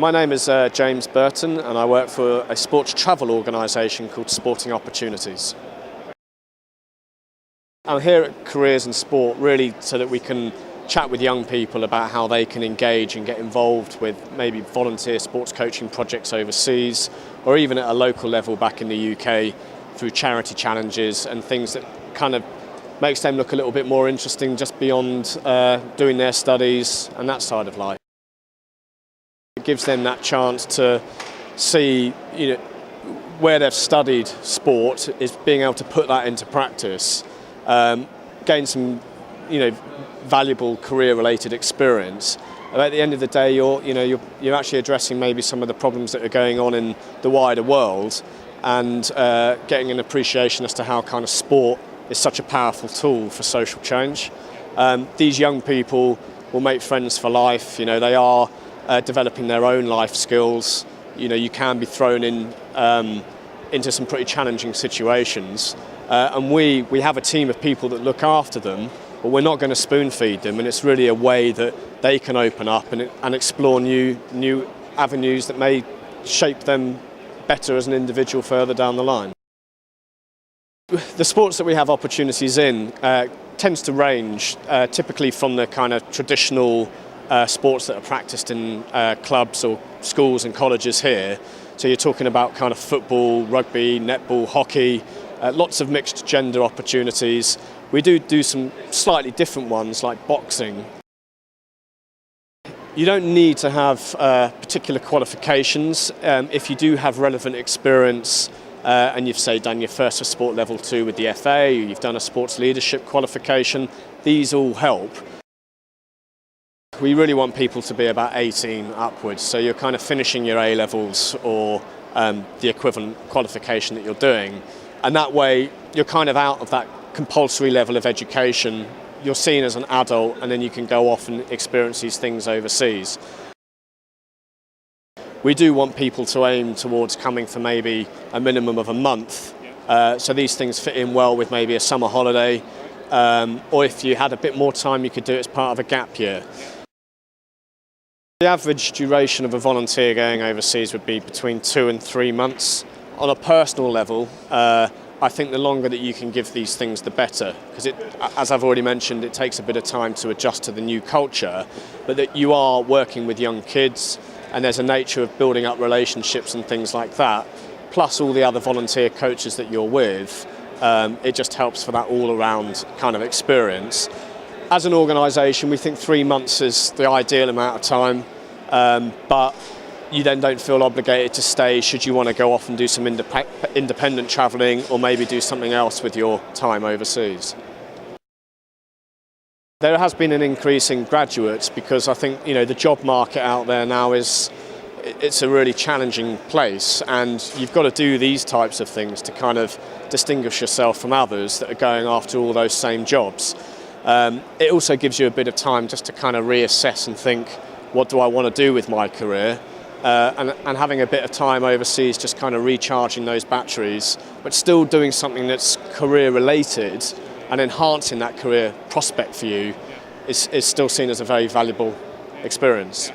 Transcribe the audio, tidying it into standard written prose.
My name is James Burton and I work for a sports travel organisation called Sporting Opportunities. I'm here at Careers in Sport really so that we can chat with young people about how they can engage and get involved with maybe volunteer sports coaching projects overseas or even at a local level back in the UK through charity challenges and things that kind of makes them look a little bit more interesting just beyond doing their studies and that side of life. It gives them that chance to see, where they've studied sport is being able to put that into practice, gain some, valuable career-related experience. And at the end of the day, you're actually addressing maybe some of the problems that are going on in the wider world, and getting an appreciation as to how kind of sport is such a powerful tool for social change. These young people will make friends for life. They are developing their own life skills. You can be thrown into some pretty challenging situations, and we have a team of people that look after them, but we're not going to spoon feed them, and it's really a way that they can open up and explore new avenues that may shape them better as an individual further down the line. The sports that we have opportunities in tends to range typically from the kind of traditional sports that are practiced in clubs or schools and colleges here. So you're talking about kind of football, rugby, netball, hockey, lots of mixed gender opportunities. We do some slightly different ones like boxing. You don't need to have particular qualifications if you do have relevant experience and you've, say, done your first for sport level 2 with the FA, or you've done a sports leadership qualification. These all help. We really want people to be about 18 upwards, so you're kind of finishing your A-levels or the equivalent qualification that you're doing, and that way you're kind of out of that compulsory level of education. You're seen as an adult, and then you can go off and experience these things overseas. We do want people to aim towards coming for maybe a minimum of a month, so these things fit in well with maybe a summer holiday, or if you had a bit more time you could do it as part of a gap year. The average duration of a volunteer going overseas would be between 2 and 3 months. On a personal level, I think the longer that you can give these things, the better, because as I've already mentioned, it takes a bit of time to adjust to the new culture, but that you are working with young kids and there's a nature of building up relationships and things like that, plus all the other volunteer coaches that you're with. It just helps for that all-around kind of experience. As an organisation, we think 3 months is the ideal amount of time, but you then don't feel obligated to stay should you want to go off and do some independent travelling or maybe do something else with your time overseas. There has been an increase in graduates because I think the job market out there now it's a really challenging place, and you've got to do these types of things to kind of distinguish yourself from others that are going after all those same jobs. It also gives you a bit of time just to kind of reassess and think, what do I want to do with my career? And having a bit of time overseas, just kind of recharging those batteries, but still doing something that's career related and enhancing that career prospect for you is still seen as a very valuable experience.